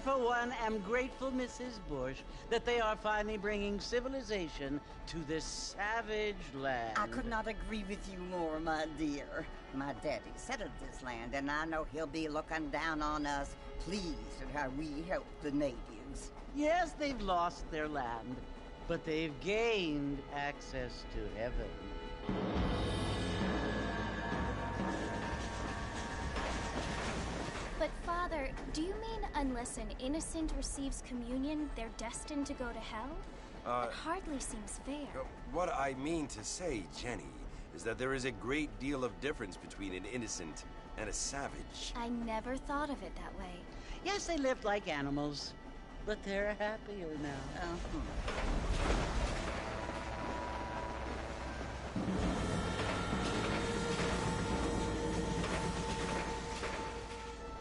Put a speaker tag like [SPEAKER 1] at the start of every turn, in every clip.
[SPEAKER 1] for one, am grateful, Mrs. Bush, that they are finally bringing civilization to this savage land.
[SPEAKER 2] I could not agree with you more, my dear. My daddy settled this land, and I know he'll be looking down on us, pleased at how we help the natives.
[SPEAKER 1] Yes, they've lost their land, but they've gained access to heaven.
[SPEAKER 3] But Father, do you mean unless an innocent receives communion, they're destined to go to hell? That hardly seems fair.
[SPEAKER 4] What I mean to say, Jenny, is that there is a great deal of difference between an innocent and a savage.
[SPEAKER 3] I never thought of it that way.
[SPEAKER 1] Yes, they lived like animals, but they're happier now.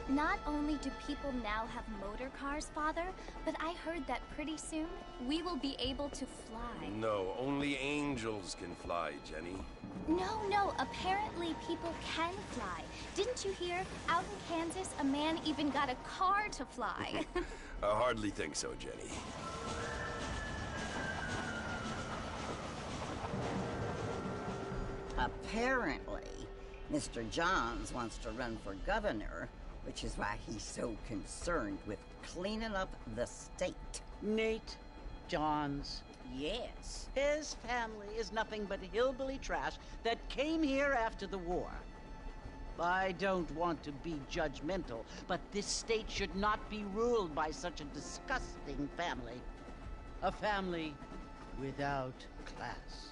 [SPEAKER 3] Not only do people now have motor cars, Father, but I heard that pretty soon we will be able to fly.
[SPEAKER 4] No, only angels can fly, Jenny.
[SPEAKER 3] No, apparently people can fly. Didn't you hear? Out in Kansas, a man even got a car to fly.
[SPEAKER 4] I hardly think so, Jenny.
[SPEAKER 2] Apparently, Mr. Johns wants to run for governor, which is why he's so concerned with cleaning up the state.
[SPEAKER 1] Nate Johns.
[SPEAKER 2] Yes.
[SPEAKER 1] His family is nothing but hillbilly trash that came here after the war. I don't want to be judgmental, but this state should not be ruled by such a disgusting family. A family without class.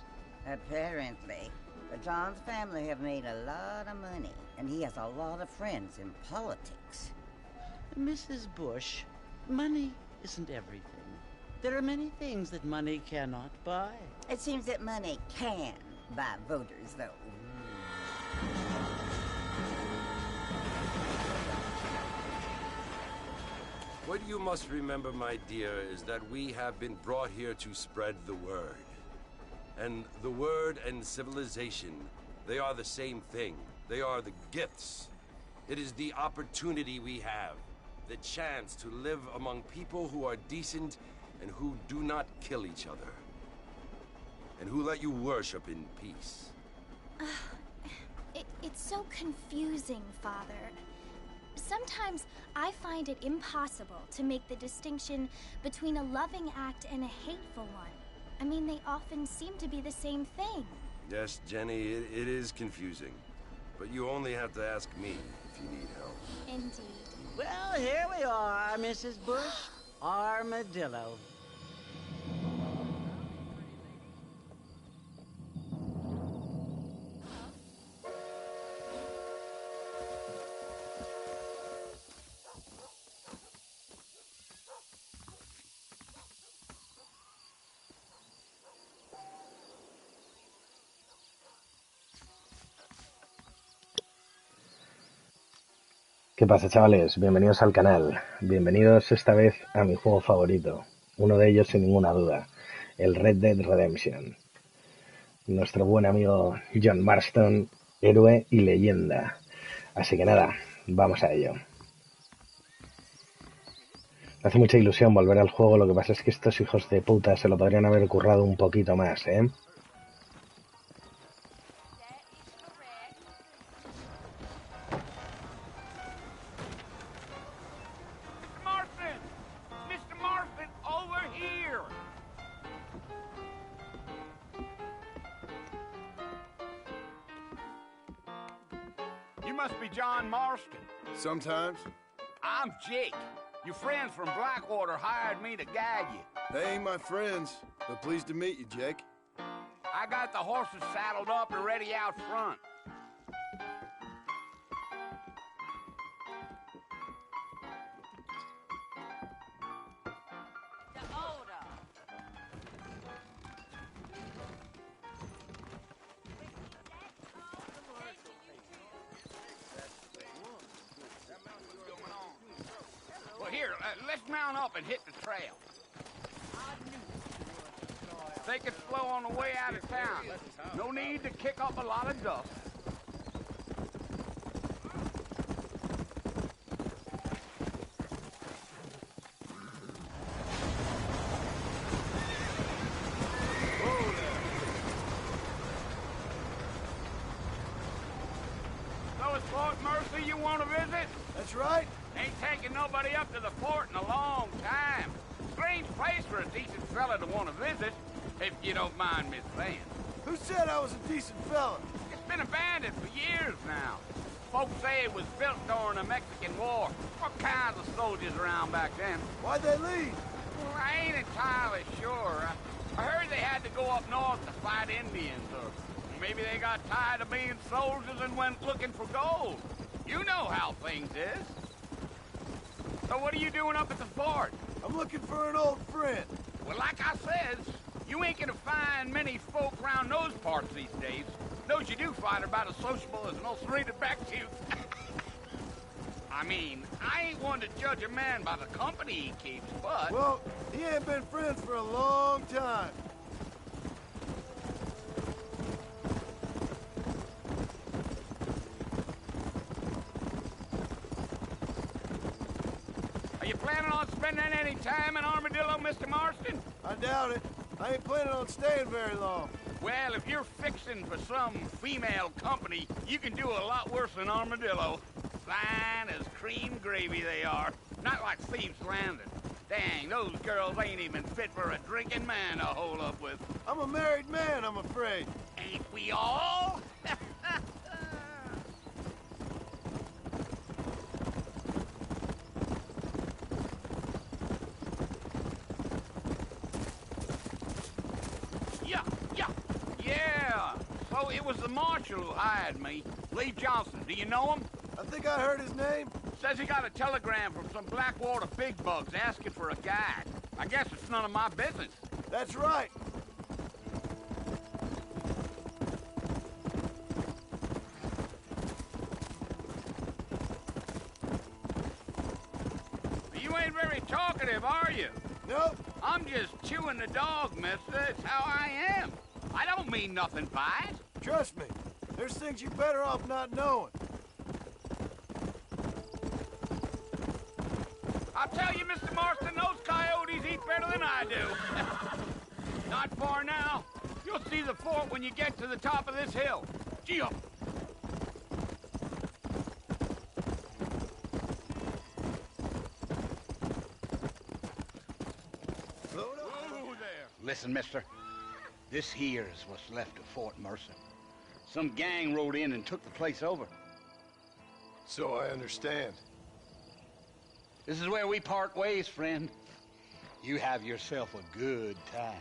[SPEAKER 2] Apparently. The Johns family have made a lot of money, and he has a lot of friends in politics.
[SPEAKER 1] Mrs. Bush, money isn't everything. There are many things that money cannot buy.
[SPEAKER 2] It seems that money can buy voters, though.
[SPEAKER 4] What you must remember, my dear, is that we have been brought here to spread the word. And the word and civilization, they are the same thing. They are the gifts. It is the opportunity we have, the chance to live among people who are decent and who do not kill each other, and who let you worship in peace.
[SPEAKER 3] It's so confusing, Father. Sometimes I find it impossible to make the distinction between a loving act and a hateful one. I mean, they often seem to be the same thing.
[SPEAKER 4] Yes, Jenny, it is confusing. But you only have to ask me if you need help.
[SPEAKER 3] Indeed.
[SPEAKER 1] Well, here we are, Mrs. Bush. Armadillo.
[SPEAKER 5] ¿Qué pasa, chavales? Bienvenidos al canal. Bienvenidos esta vez a mi juego favorito. Uno de ellos, sin ninguna duda, el Red Dead Redemption. Nuestro buen amigo John Marston, héroe y leyenda. Así que nada, vamos a ello. Me hace mucha ilusión volver al juego, lo que pasa es que estos hijos de puta se lo podrían haber currado un poquito más, ¿eh?
[SPEAKER 6] You must be John Marston.
[SPEAKER 7] Sometimes.
[SPEAKER 6] I'm Jake. Your friends from Blackwater hired me to guide you.
[SPEAKER 7] They ain't my friends, but pleased to meet you, Jake.
[SPEAKER 6] I got the horses saddled up and ready out front. Here, let's mount up and hit the trail. Take it slow on the way out of town. No need to kick up a lot of dust. somebody you want to visit?
[SPEAKER 7] That's right.
[SPEAKER 6] Ain't taking nobody up to the fort in a long time. Strange place for a decent fella to want to visit, if you don't mind me saying.
[SPEAKER 7] Who said I was a decent fella?
[SPEAKER 6] It's been abandoned for years now. Folks say it was built during the Mexican War. What kinds of soldiers around back then?
[SPEAKER 7] Why'd they leave?
[SPEAKER 6] Well, I ain't entirely sure. I heard they had to go up north to fight Indians, or maybe they got tired of being soldiers and went looking for gold. You know how things is. So what are you doing up at the fort?
[SPEAKER 7] I'm looking for an old friend.
[SPEAKER 6] Well, like I said, you ain't gonna find many folk around those parts these days. Those you do find are about as sociable as an ulcerated back tooth. I mean, I ain't one to judge a man by the company he keeps, but...
[SPEAKER 7] Well, he ain't been friends for a long time.
[SPEAKER 6] Are you planning on spending any time in Armadillo, Mr. Marston?
[SPEAKER 7] I doubt it. I ain't planning on staying very long.
[SPEAKER 6] Well, if you're fixing for some female company, you can do a lot worse than Armadillo. Fine as cream gravy they are. Not like Thieves' Landing. Dang, those girls ain't even fit for a drinking man to hole up with.
[SPEAKER 7] I'm a married man, I'm afraid.
[SPEAKER 6] Ain't we all? Yeah. So it was the marshal who hired me. Lee Johnson. Do you know him?
[SPEAKER 7] I think I heard his name.
[SPEAKER 6] Says he got a telegram from some Blackwater big bugs asking for a guide. I guess it's none of my business.
[SPEAKER 7] That's right.
[SPEAKER 6] You ain't very talkative, are you?
[SPEAKER 7] Nope.
[SPEAKER 6] I'm just chewing the dog, mister. It's how I am. I don't mean nothing by it.
[SPEAKER 7] Trust me. There's things you're better off not knowing.
[SPEAKER 6] I'll tell you, Mr. Marston, those coyotes eat better than I do. Not far now. You'll see the fort when you get to the top of this hill. Gee up. Whoa there. Listen, mister. This here is what's left of Fort Mercer. Some gang rode in and took the place over.
[SPEAKER 7] So I understand.
[SPEAKER 6] This is where we part ways, friend. You have yourself a good time.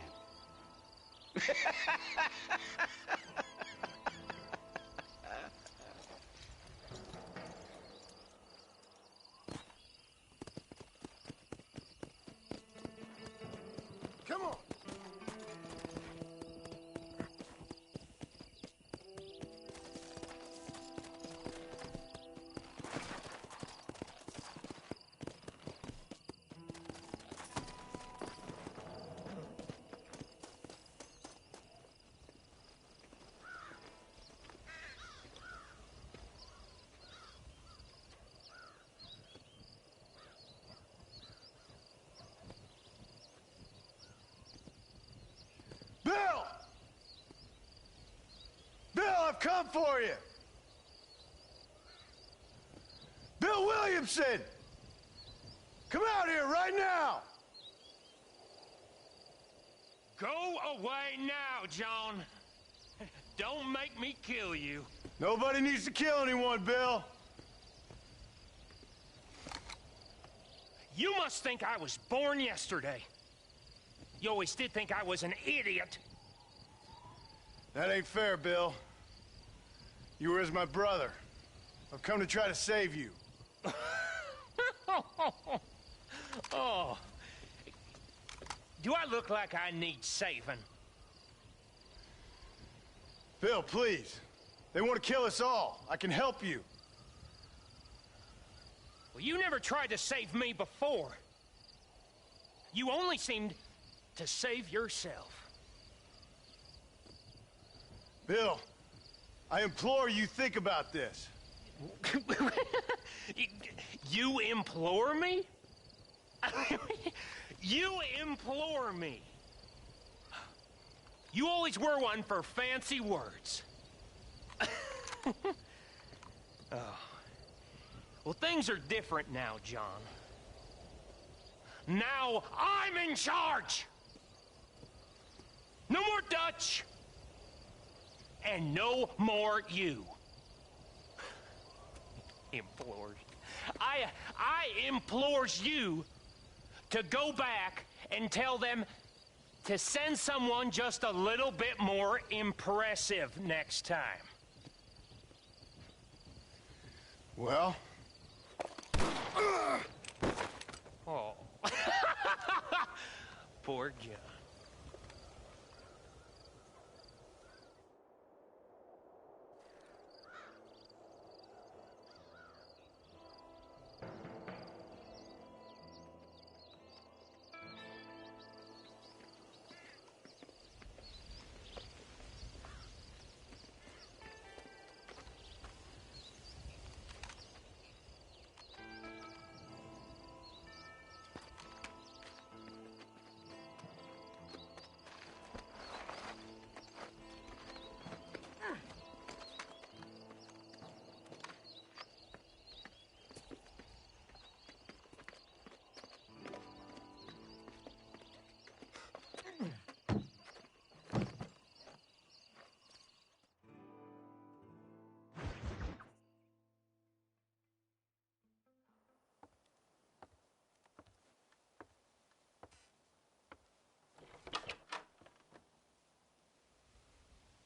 [SPEAKER 7] Come on. Bill! Bill, I've come for you! Bill Williamson! Come out here right now!
[SPEAKER 8] Go away now, John. Don't make me kill you.
[SPEAKER 7] Nobody needs to kill anyone, Bill.
[SPEAKER 8] You must think I was born yesterday. You always did think I was an idiot.
[SPEAKER 7] That ain't fair, Bill. You were as my brother. I've come to try to save you.
[SPEAKER 8] Oh. Do I look like I need saving?
[SPEAKER 7] Bill, please. They want to kill us all. I can help you.
[SPEAKER 8] Well, you never tried to save me before. You only seemed to save yourself.
[SPEAKER 7] Bill, I implore you think about this.
[SPEAKER 8] You implore me? You implore me. You always were one for fancy words. Oh. Well, things are different now, John. Now I'm in charge! No more Dutch! And no more you. Implores. I implores you to go back and tell them to send someone just a little bit more impressive next time.
[SPEAKER 7] Well?
[SPEAKER 8] Oh. Poor John.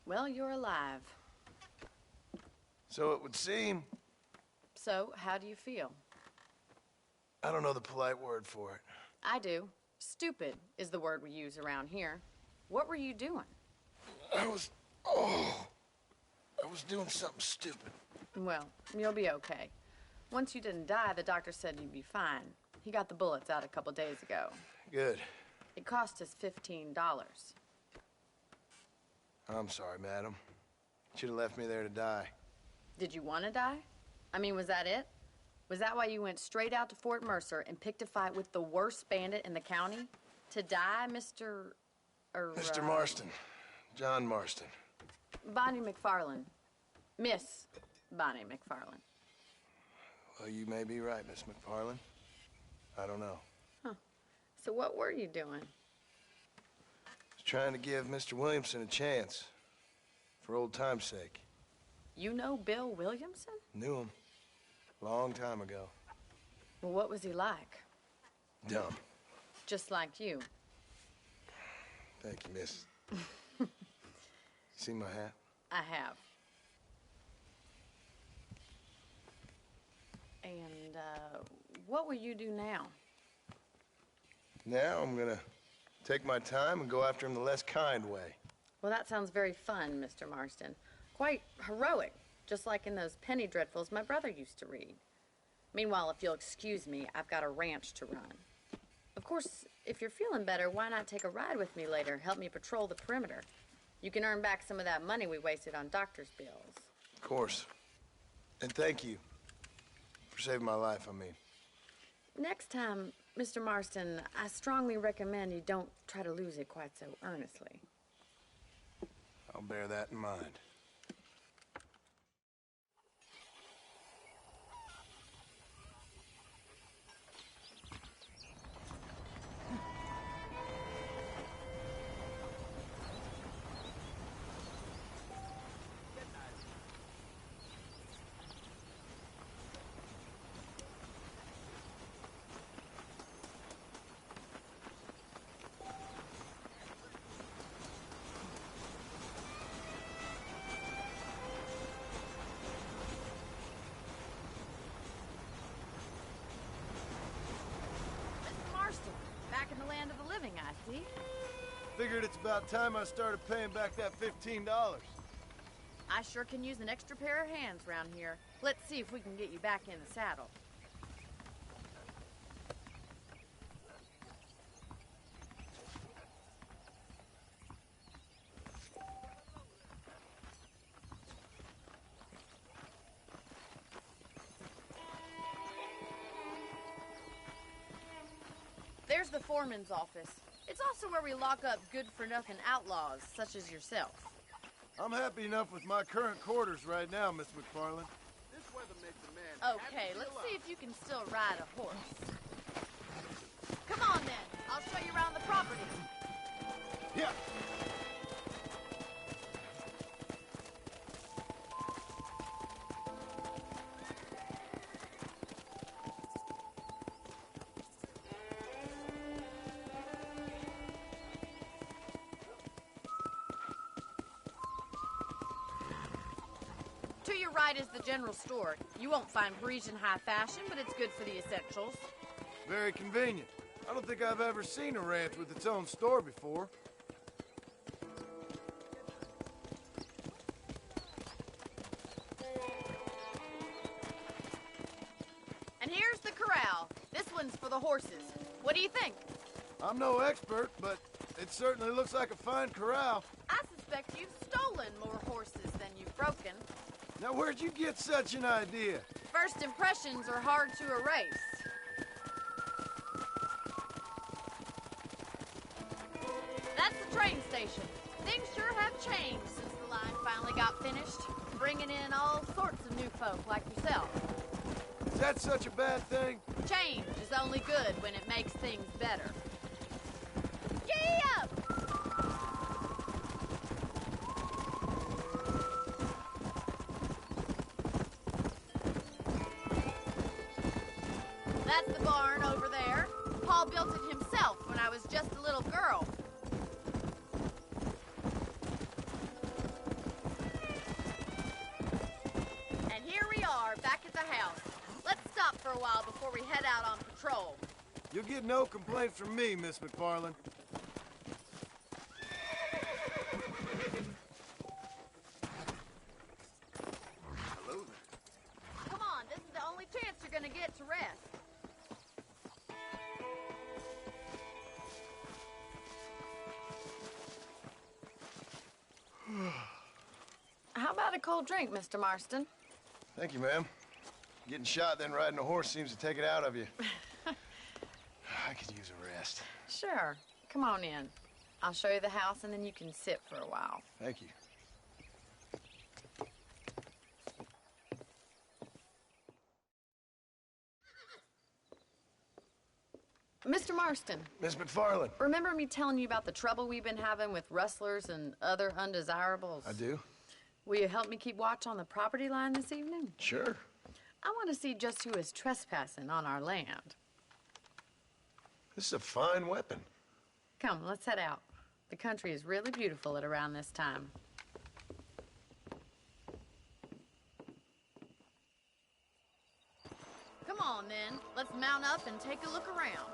[SPEAKER 9] Well, you're alive.
[SPEAKER 7] So it would seem.
[SPEAKER 9] So, how do you feel?
[SPEAKER 7] I don't know the polite word for it.
[SPEAKER 9] I do. Stupid is the word we use around here. What were you doing?
[SPEAKER 7] I was doing something stupid.
[SPEAKER 9] Well, you'll be okay. Once you didn't die, the doctor said you'd be fine. He got the bullets out a couple days ago.
[SPEAKER 7] Good.
[SPEAKER 9] It cost us $15.
[SPEAKER 7] I'm sorry, madam. Should have left me there to die.
[SPEAKER 9] Did you want to die? I mean, was that it? Was that why you went straight out to Fort Mercer and picked a fight with the worst bandit in the county? To die, Mr.
[SPEAKER 7] Mr. Marston. John Marston.
[SPEAKER 9] Bonnie McFarlane. Miss Bonnie McFarlane.
[SPEAKER 7] Well, you may be right, Miss McFarlane. I don't know.
[SPEAKER 9] Huh. So what were you doing?
[SPEAKER 7] I was trying to give Mr. Williamson a chance. For old time's sake.
[SPEAKER 9] You know Bill Williamson?
[SPEAKER 7] Knew him. Long time ago.
[SPEAKER 9] Well, what was he like?
[SPEAKER 7] Dumb.
[SPEAKER 9] Just like you.
[SPEAKER 7] Thank you, miss. You see my hat?
[SPEAKER 9] I have. And, what will you do now?
[SPEAKER 7] Now I'm gonna take my time and go after him the less kind way.
[SPEAKER 9] Well, that sounds very fun, Mr. Marston. Quite heroic, just like in those penny dreadfuls my brother used to read. Meanwhile, if you'll excuse me, I've got a ranch to run. Of course, if you're feeling better, why not take a ride with me later? Help me patrol the perimeter. You can earn back some of that money we wasted on doctor's bills.
[SPEAKER 7] Of course. And thank you for saving my life, I mean.
[SPEAKER 9] Next time, Mr. Marston, I strongly recommend you don't try to lose it quite so earnestly.
[SPEAKER 7] I'll bear that in mind.
[SPEAKER 9] Back in the land of the living, I see.
[SPEAKER 7] Figured it's about time I started paying back that $15.
[SPEAKER 9] I sure can use an extra pair of hands around here. Let's see if we can get you back in the saddle. There's the foreman's office. It's also where we lock up good-for-nothing outlaws, such as yourself.
[SPEAKER 7] I'm happy enough with my current quarters right now, Miss McFarlane.
[SPEAKER 6] This where the
[SPEAKER 9] Okay, let's see if you can still ride a horse. Come on then, I'll show you around the property.
[SPEAKER 7] Yeah.
[SPEAKER 9] To your right is the general store. You won't find Parisian high fashion, but it's good for the essentials.
[SPEAKER 7] Very convenient. I don't think I've ever seen a ranch with its own store before.
[SPEAKER 9] And here's the corral. This one's for the horses. What do you think?
[SPEAKER 7] I'm no expert, but it certainly looks like a fine corral.
[SPEAKER 9] I suspect you've stolen more horses than you've broken.
[SPEAKER 7] Now, where'd you get such an idea?
[SPEAKER 9] First impressions are hard to erase. That's the train station. Things sure have changed since the line finally got finished, bringing in all sorts of new folk like yourself.
[SPEAKER 7] Is that such a bad thing?
[SPEAKER 9] Change is only good when it makes things better. Giddy up! That's the barn over there. Paul built it himself when I was just a little girl. And here we are, back at the house. Let's stop for a while before we head out on patrol.
[SPEAKER 7] You'll get no complaints from me, Miss McFarland. Hello there.
[SPEAKER 9] Come on, this is the only chance you're gonna get to rest. How about a cold drink, Mr. Marston?
[SPEAKER 7] Thank you, ma'am. Getting shot, then riding a horse seems to take it out of you. I could use a rest.
[SPEAKER 9] Sure. Come on in. I'll show you the house, and then you can sit for a while.
[SPEAKER 7] Thank you.
[SPEAKER 9] Mr. Marston.
[SPEAKER 7] Miss McFarland.
[SPEAKER 9] Remember me telling you about the trouble we've been having with rustlers and other undesirables?
[SPEAKER 7] I do.
[SPEAKER 9] Will you help me keep watch on the property line this evening?
[SPEAKER 7] Sure.
[SPEAKER 9] I want to see just who is trespassing on our land.
[SPEAKER 7] This is a fine weapon.
[SPEAKER 9] Come, let's head out. The country is really beautiful at around this time. Come on, then. Let's mount up and take a look around.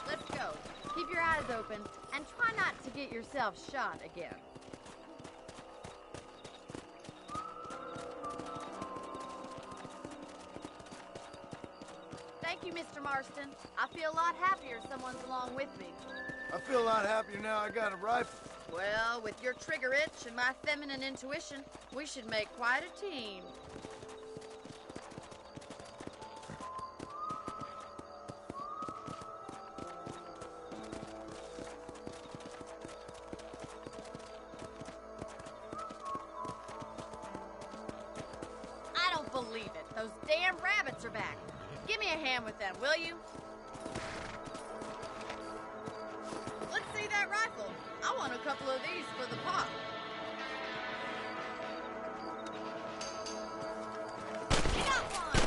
[SPEAKER 9] Let's go. Keep your eyes open and try not to get yourself shot again. Thank you, Mr. Marston. I feel a lot happier someone's along with me.
[SPEAKER 7] I feel a lot happier now I got a rifle.
[SPEAKER 9] Well, with your trigger itch and my feminine intuition, we should make quite a team. I don't believe it. Those damn rabbits are back. Give me a hand with them, will you? Let's see that rifle. I want a couple of these for the pot. Got one!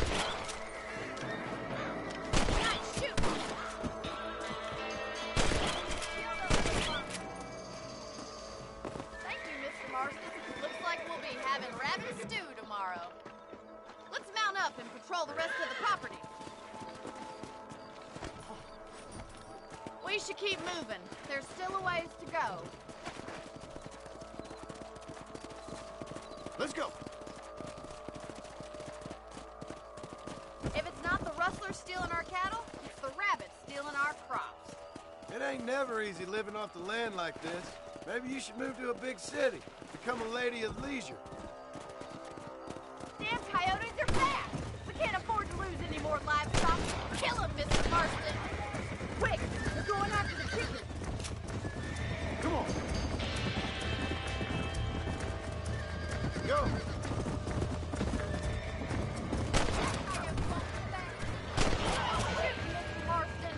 [SPEAKER 9] Nice shoot! Thank you, Mr. Marston. Looks like we'll be having rabbit stew tomorrow. Let's mount up and patrol the rest of the property. We should keep moving. There's still a ways to go.
[SPEAKER 7] Let's go.
[SPEAKER 9] If it's not the rustlers stealing our cattle, it's the rabbits stealing our crops.
[SPEAKER 7] It ain't never easy living off the land like this. Maybe you should move to a big city. Become a lady of leisure.
[SPEAKER 9] your back! We can't afford to lose any more livestock. Kill him, Mr. Marston! Quick, we're going after the chicken.
[SPEAKER 7] Come on. Go.
[SPEAKER 9] Mr. Marston.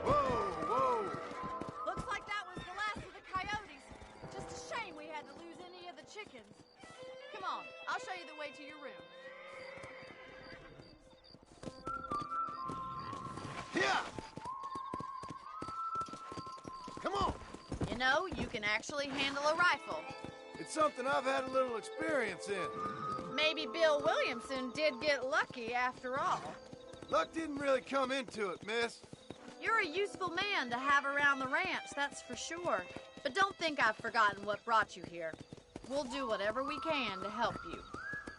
[SPEAKER 7] Whoa.
[SPEAKER 9] Looks like that was the last of the coyotes. Just a shame we had to lose any of the chickens. Come on, I'll show you the way to your room.
[SPEAKER 7] Yeah. Come on.
[SPEAKER 9] You know, you can actually handle a rifle.
[SPEAKER 7] It's something I've had a little experience in.
[SPEAKER 9] Maybe Bill Williamson did get lucky after all.
[SPEAKER 7] Luck didn't really come into it, miss.
[SPEAKER 9] You're a useful man to have around the ranch, that's for sure. But don't think I've forgotten what brought you here. We'll do whatever we can to help you.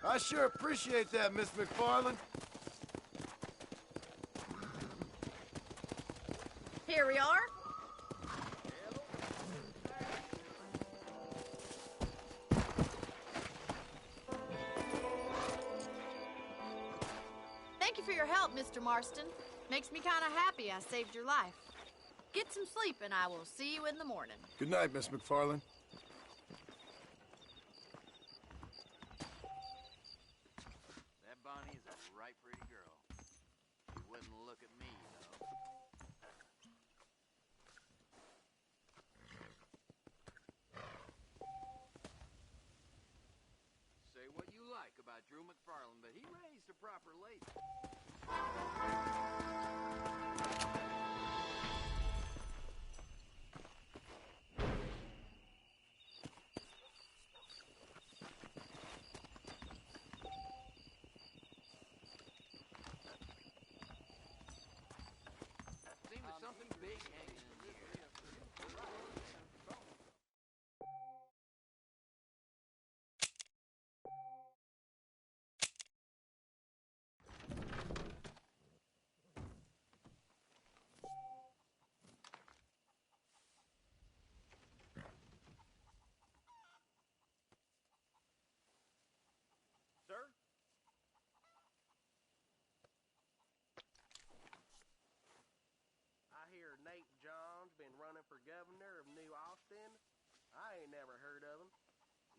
[SPEAKER 7] I sure appreciate that, Miss McFarland.
[SPEAKER 9] Here we are. Thank you for your help, Mr. Marston. Makes me kind of happy I saved your life. Get some sleep and I will see you in the morning.
[SPEAKER 7] Good night, Miss McFarland.
[SPEAKER 10] That Bonnie is a right pretty girl. She wouldn't look at me, though. Say what you like about Drew McFarland, but he raised a proper lady. Seems there's something big hanging in the air.
[SPEAKER 6] Sir? I hear Nate John's been running for governor of New Austin. I ain't never heard of him.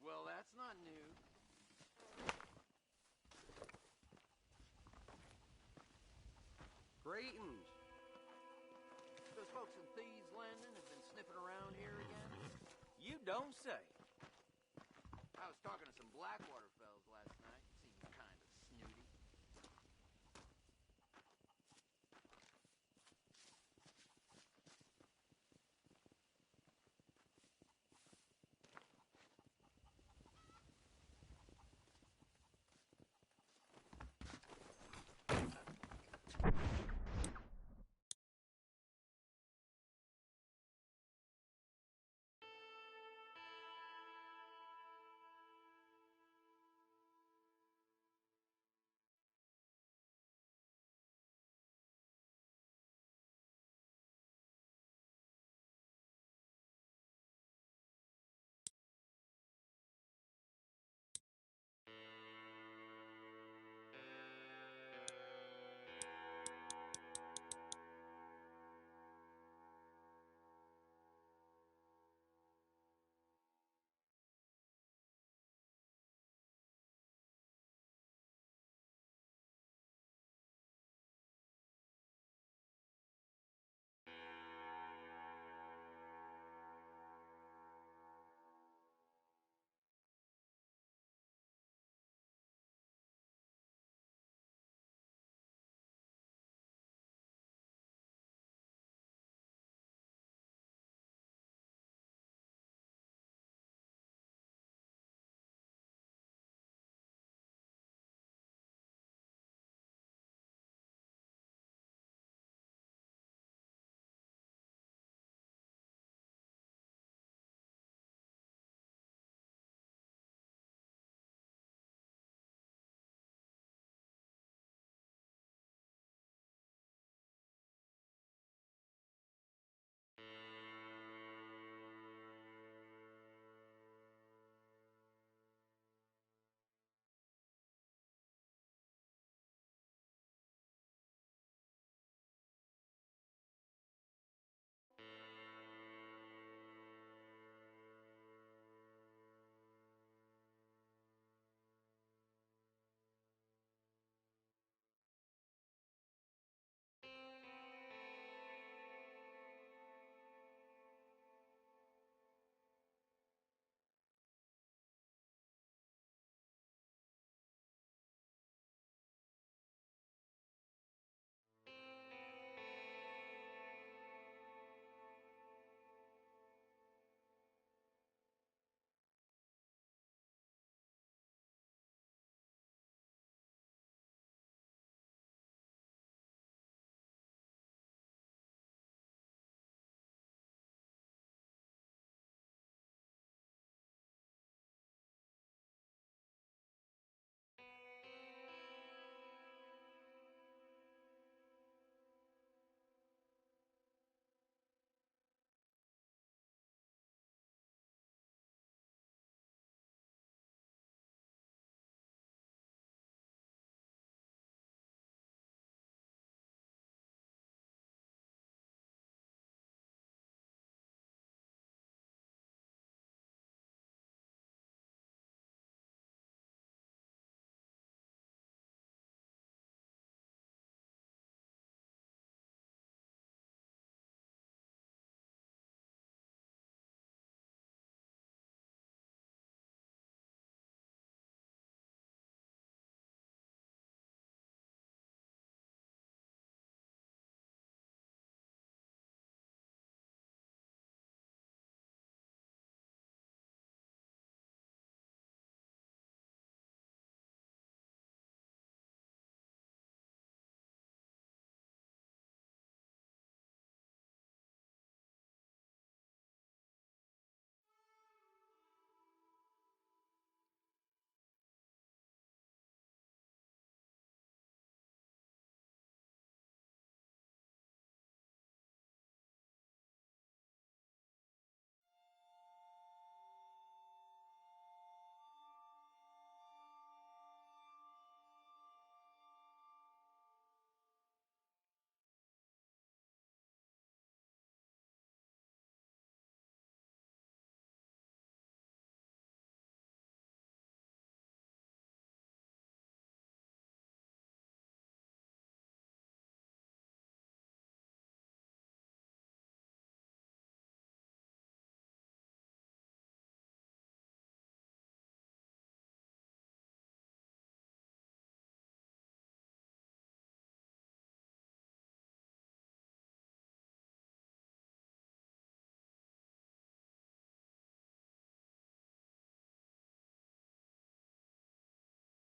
[SPEAKER 10] Well, that's not new.
[SPEAKER 6] Greetings.
[SPEAKER 10] Those folks in Thieves Landing have been sniffing around here again.
[SPEAKER 6] You don't say.